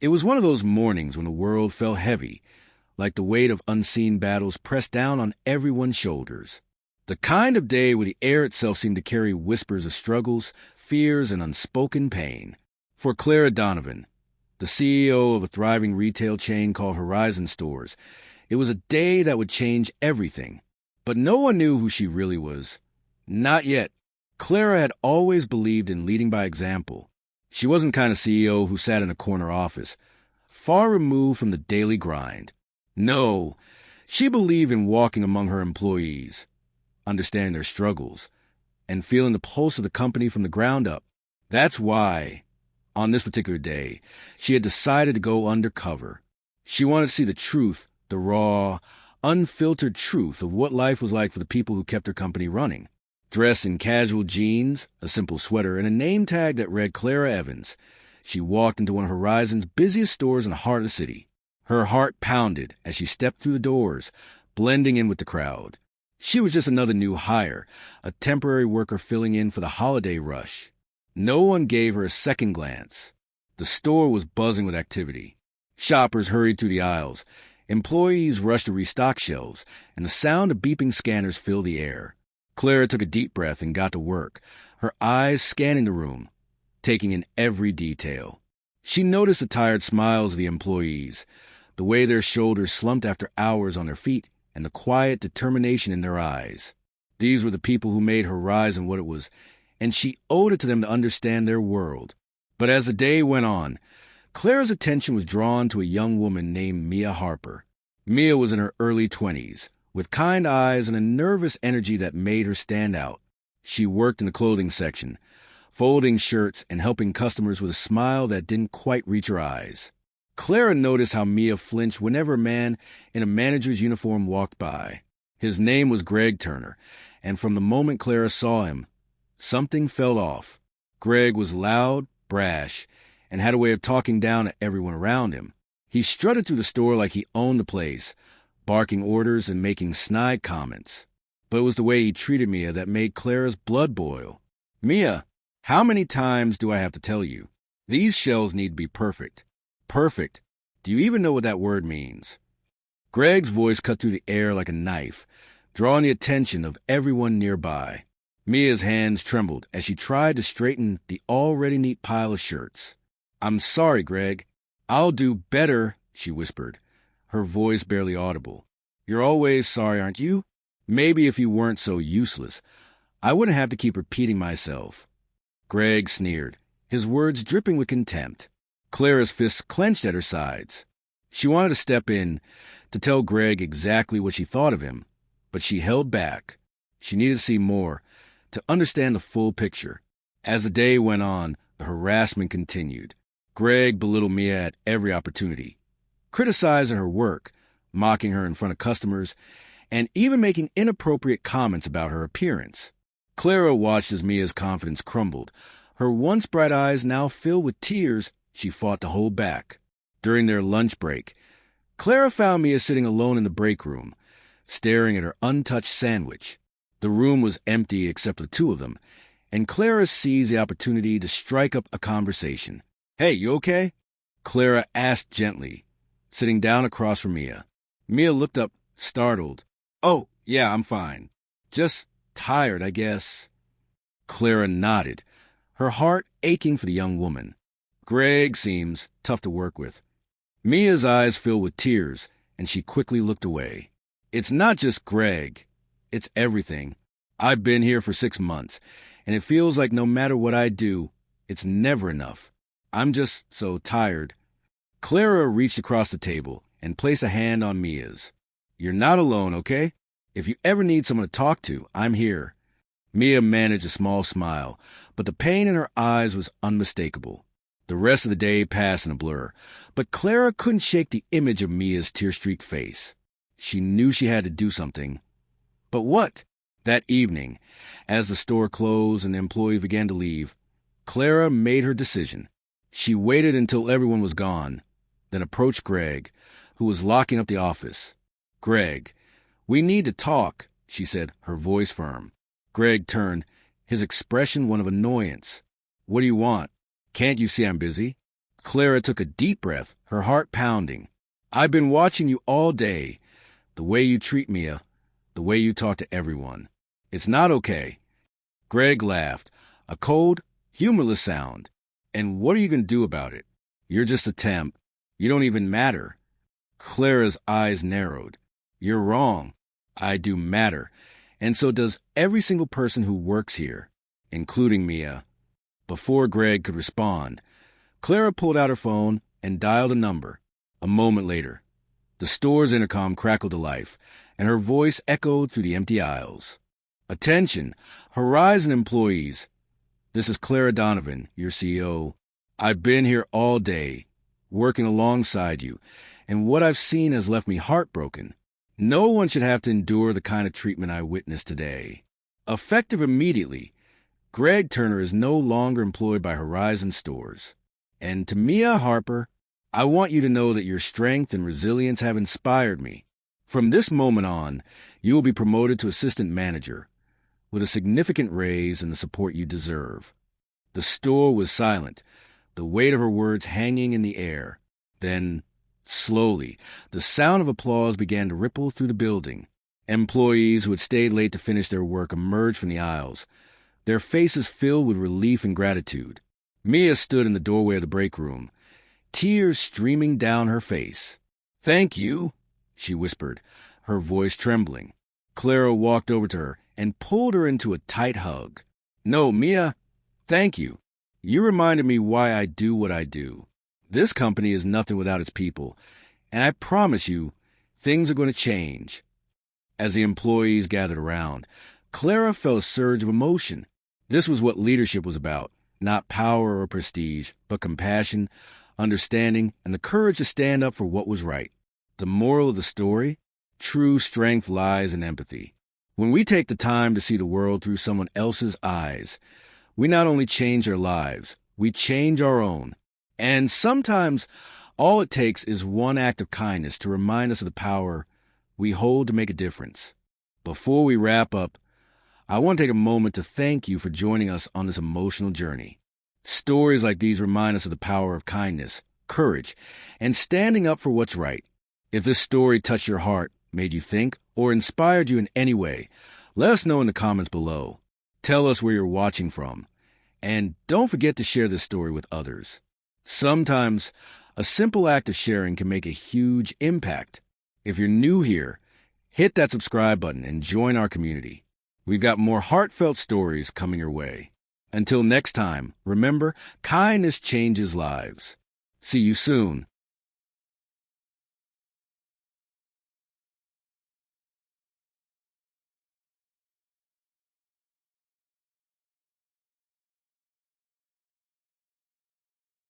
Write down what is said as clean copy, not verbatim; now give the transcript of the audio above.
It was one of those mornings when the world felt heavy, like the weight of unseen battles pressed down on everyone's shoulders. The kind of day where the air itself seemed to carry whispers of struggles, fears, and unspoken pain. For Clara Donovan, the CEO of a thriving retail chain called Horizon Stores, it was a day that would change everything. But no one knew who she really was. Not yet. Clara had always believed in leading by example. She wasn't the kind of CEO who sat in a corner office, far removed from the daily grind. No, she believed in walking among her employees, understanding their struggles, and feeling the pulse of the company from the ground up. That's why, on this particular day, she had decided to go undercover. She wanted to see the truth, the raw, unfiltered truth of what life was like for the people who kept her company running. Dressed in casual jeans, a simple sweater, and a name tag that read Clara Evans, she walked into one of Horizon's busiest stores in the heart of the city. Her heart pounded as she stepped through the doors, blending in with the crowd. She was just another new hire, a temporary worker filling in for the holiday rush. No one gave her a second glance. The store was buzzing with activity. Shoppers hurried through the aisles. Employees rushed to restock shelves, and the sound of beeping scanners filled the air. Clara took a deep breath and got to work, her eyes scanning the room, taking in every detail. She noticed the tired smiles of the employees, the way their shoulders slumped after hours on their feet, and the quiet determination in their eyes. These were the people who made Horizon what it was, and she owed it to them to understand their world. But as the day went on, Clara's attention was drawn to a young woman named Mia Harper. Mia was in her early 20s, with kind eyes and a nervous energy that made her stand out. She worked in the clothing section, folding shirts and helping customers with a smile that didn't quite reach her eyes. Clara noticed how Mia flinched whenever a man in a manager's uniform walked by. His name was Greg Turner, and from the moment Clara saw him, something fell off. Greg was loud, brash, and had a way of talking down at everyone around him. He strutted through the store like he owned the place, barking orders and making snide comments. But it was the way he treated Mia that made Clara's blood boil. "Mia, how many times do I have to tell you? These shelves need to be perfect." "Perfect? Do you even know what that word means?" Greg's voice cut through the air like a knife, drawing the attention of everyone nearby. Mia's hands trembled as she tried to straighten the already neat pile of shirts. "I'm sorry, Greg. I'll do better," she whispered, her voice barely audible. "You're always sorry, aren't you? Maybe if you weren't so useless, I wouldn't have to keep repeating myself." Greg sneered, his words dripping with contempt. Clara's fists clenched at her sides. She wanted to step in, to tell Greg exactly what she thought of him, but she held back. She needed to see more, to understand the full picture. As the day went on, the harassment continued. Greg belittled Mia at every opportunity, criticizing her work, mocking her in front of customers, and even making inappropriate comments about her appearance. Clara watched as Mia's confidence crumbled. Her once bright eyes now filled with tears she fought to hold back. During their lunch break, Clara found Mia sitting alone in the break room, staring at her untouched sandwich. The room was empty except for the two of them, and Clara seized the opportunity to strike up a conversation. "Hey, you okay?" Clara asked gently, sitting down across from Mia. Mia looked up, startled. "Oh, yeah, I'm fine. Just tired, I guess." Clara nodded, her heart aching for the young woman. "Greg seems tough to work with." Mia's eyes filled with tears, and she quickly looked away. "It's not just Greg. It's everything. I've been here for 6 months, and it feels like no matter what I do, it's never enough. I'm just so tired." Clara reached across the table and placed a hand on Mia's. "You're not alone, okay? If you ever need someone to talk to, I'm here." Mia managed a small smile, but the pain in her eyes was unmistakable. The rest of the day passed in a blur, but Clara couldn't shake the image of Mia's tear-streaked face. She knew she had to do something. But what? That evening, as the store closed and the employees began to leave, Clara made her decision. She waited until everyone was gone, then approached Greg, who was locking up the office. "Greg, we need to talk," she said, her voice firm. Greg turned, his expression one of annoyance. "What do you want? Can't you see I'm busy?" Clara took a deep breath, her heart pounding. I've been watching you all day. The way you treat Mia, the way you talk to everyone. It's not okay. Greg laughed, a cold, humorless sound. And what are you going to do about it? You're just a temp. You don't even matter. Clara's eyes narrowed. You're wrong. I do matter. And so does every single person who works here, including Mia. Before Greg could respond, Clara pulled out her phone and dialed a number. A moment later, the store's intercom crackled to life, and her voice echoed through the empty aisles. Attention, Horizon employees. This is Clara Donovan, your CEO. I've been here all day, working alongside you, and what I've seen has left me heartbroken. No one should have to endure the kind of treatment I witnessed today. Effective immediately, Greg Turner is no longer employed by Horizon Stores. And to Mia Harper, I want you to know that your strength and resilience have inspired me. From this moment on, you will be promoted to assistant manager, with a significant raise and the support you deserve. The store was silent, the weight of her words hanging in the air. Then, slowly, the sound of applause began to ripple through the building. Employees who had stayed late to finish their work emerged from the aisles, their faces filled with relief and gratitude. Mia stood in the doorway of the break room, tears streaming down her face. "Thank you," she whispered, her voice trembling. Clara walked over to her and pulled her into a tight hug. "No, Mia, thank you. You reminded me why I do what I do. This company is nothing without its people, and I promise you, things are going to change." As the employees gathered around, Clara felt a surge of emotion. This was what leadership was about, not power or prestige, but compassion, understanding, and the courage to stand up for what was right. The moral of the story? True strength lies in empathy. When we take the time to see the world through someone else's eyes, we not only change their lives, we change our own. And sometimes all it takes is one act of kindness to remind us of the power we hold to make a difference. Before we wrap up, I want to take a moment to thank you for joining us on this emotional journey. Stories like these remind us of the power of kindness, courage, and standing up for what's right. If this story touched your heart, made you think, or inspired you in any way, let us know in the comments below. Tell us where you're watching from. And don't forget to share this story with others. Sometimes, a simple act of sharing can make a huge impact. If you're new here, hit that subscribe button and join our community. We've got more heartfelt stories coming your way. Until next time, remember, kindness changes lives. See you soon.